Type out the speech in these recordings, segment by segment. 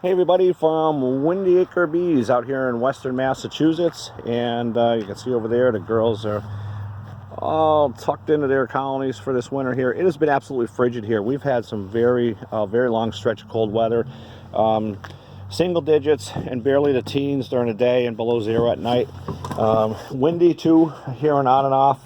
Hey everybody from Windy Acre Bees out here in western Massachusetts, and you can see over there the girls are all tucked into their colonies for this winter here. It has been absolutely frigid here. We've had some very long stretch of cold weather, single digits and barely the teens during the day and below zero at night. Windy too here and on and off.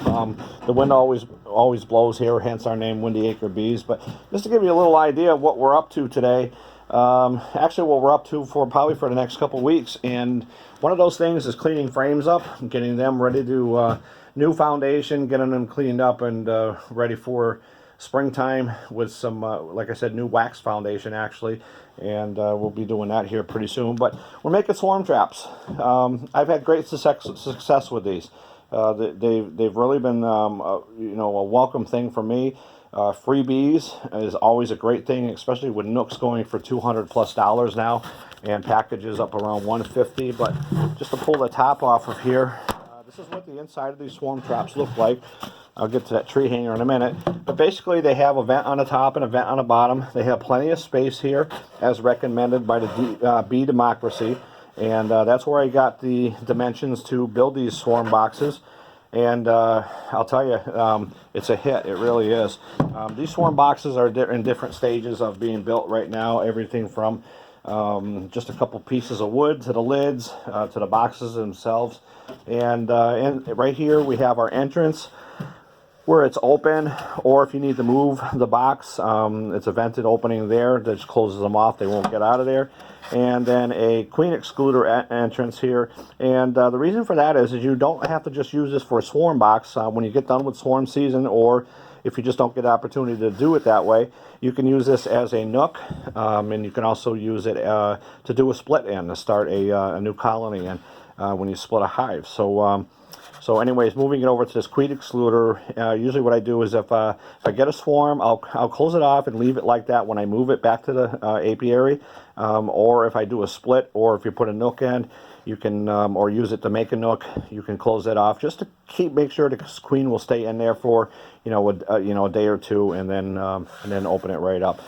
The wind always blows here, hence our name, Windy Acre Bees. But just to give you a little idea of what we're up to today. Actually what we're up to probably for the next couple weeks, and one of those things is cleaning frames up, getting them ready to new foundation, getting them cleaned up and ready for springtime with some like I said, new wax foundation actually, and we'll be doing that here pretty soon. But we're making swarm traps. I've had great success with these. They've really been a welcome thing for me. Freebies is always a great thing, especially with nooks going for $200+ now, and packages up around $150. But just to pull the top off of here, this is what the inside of these swarm traps look like. I'll get to that tree hanger in a minute. But basically they have a vent on the top and a vent on the bottom. They have plenty of space here as recommended by the Bee Democracy. And that's where I got the dimensions to build these swarm boxes. And I'll tell you, it's a hit. It really is. These swarm boxes are in different stages of being built right now. Everything from just a couple pieces of wood to the lids, to the boxes themselves. And right here we have our entrance where it's open, or if you need to move the box, it's a vented opening there that just closes them off. They won't get out of there. And then a queen excluder entrance here. And the reason for that is you don't have to just use this for a swarm box. When you get done with swarm season, or if you just don't get the opportunity to do it that way, you can use this as a nook, and you can also use it to do a split in, to start a new colony in when you split a hive. So anyways, moving it over to this queen excluder, usually what I do is if I get a swarm, I'll close it off and leave it like that when I move it back to the apiary. Or if I do a split, or if you put a nook in, you can, or use it to make a nook, you can close it off just to make sure the queen will stay in there for a day or two, and then open it right up.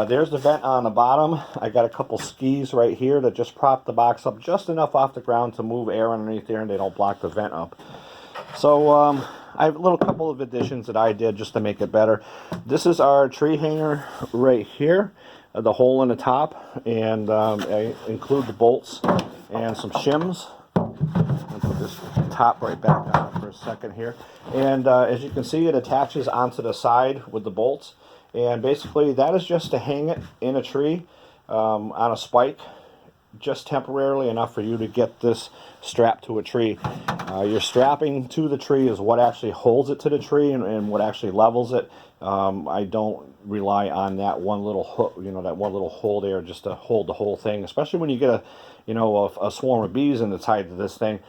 There's the vent on the bottom. I got a couple skis right here that just prop the box up just enough off the ground to move air underneath there, and they don't block the vent up. So I have a couple of additions that I did just to make it better. This is our tree hanger right here, the hole in the top, and I include the bolts and some shims. I'll put this top right back on for a second here. And as you can see, it attaches onto the side with the bolts. And basically that is just to hang it in a tree on a spike, just temporarily enough for you to get this strapped to a tree. Your strapping to the tree is what actually holds it to the tree, and what actually levels it. I don't rely on that one little hook, that one little hole there just to hold the whole thing, especially when you get a swarm of bees in the tied to this thing.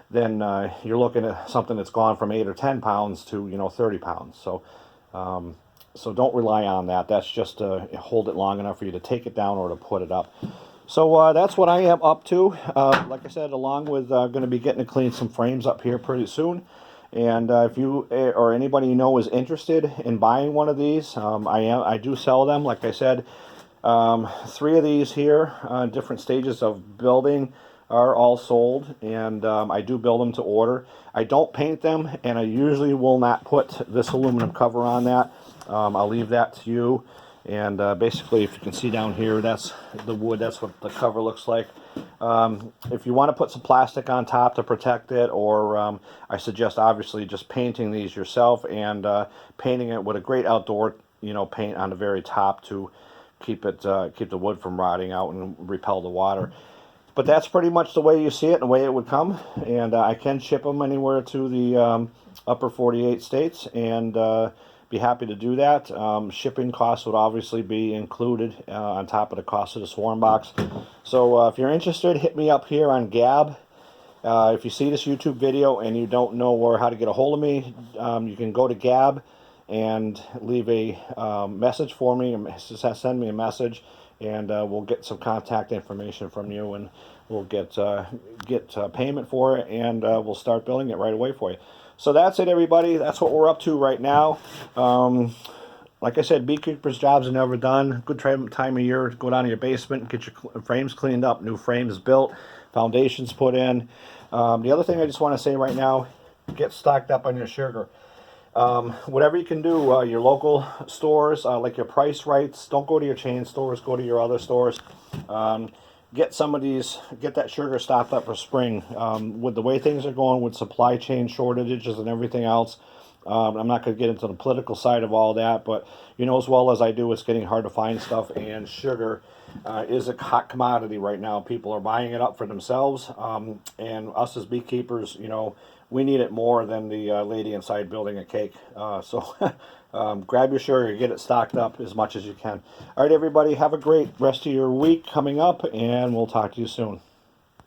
Then you're looking at something that's gone from 8 or 10 pounds to 30 pounds. So don't rely on that. That's just to hold it long enough for you to take it down or to put it up. So that's what I am up to. Like I said, along with going to be getting to clean some frames up here pretty soon. And if you or anybody you know is interested in buying one of these, I do sell them. Like I said, 3 of these here, different stages of building, are all sold, and I do build them to order. I don't paint them, and I usually will not put this aluminum cover on that. I'll leave that to you. And basically, if you can see down here, that's the wood. That's what the cover looks like. If you want to put some plastic on top to protect it, or I suggest obviously just painting these yourself, and painting it with a great outdoor paint on the very top to keep the wood from rotting out and repel the water. But that's pretty much the way you see it and the way it would come. And I can ship them anywhere to the upper 48 states, and be happy to do that. Shipping costs would obviously be included on top of the cost of the swarm box. So if you're interested, hit me up here on Gab. If you see this YouTube video and you don't know how to get a hold of me, you can go to Gab and leave a message for me, send me a message, and we'll get some contact information from you, and we'll get payment for it, and we'll start building it right away for you. So that's it, everybody. That's what we're up to right now. like I said, beekeepers' jobs are never done. Good time of year to go down to your basement and get your frames cleaned up, new frames built, foundations put in. The other thing I just want to say right now, get stocked up on your sugar. Whatever you can do, your local stores, like your Price Rights, don't go to your chain stores, go to your other stores. Get some of these, get that sugar stocked up for spring. With the way things are going with supply chain shortages and everything else, I'm not going to get into the political side of all that, but you know as well as I do, it's getting hard to find stuff, and sugar is a hot commodity right now. People are buying it up for themselves, and us as beekeepers, you know, we need it more than the lady inside building a cake. So grab your sugar, get it stocked up as much as you can. All right, everybody, have a great rest of your week coming up, and we'll talk to you soon.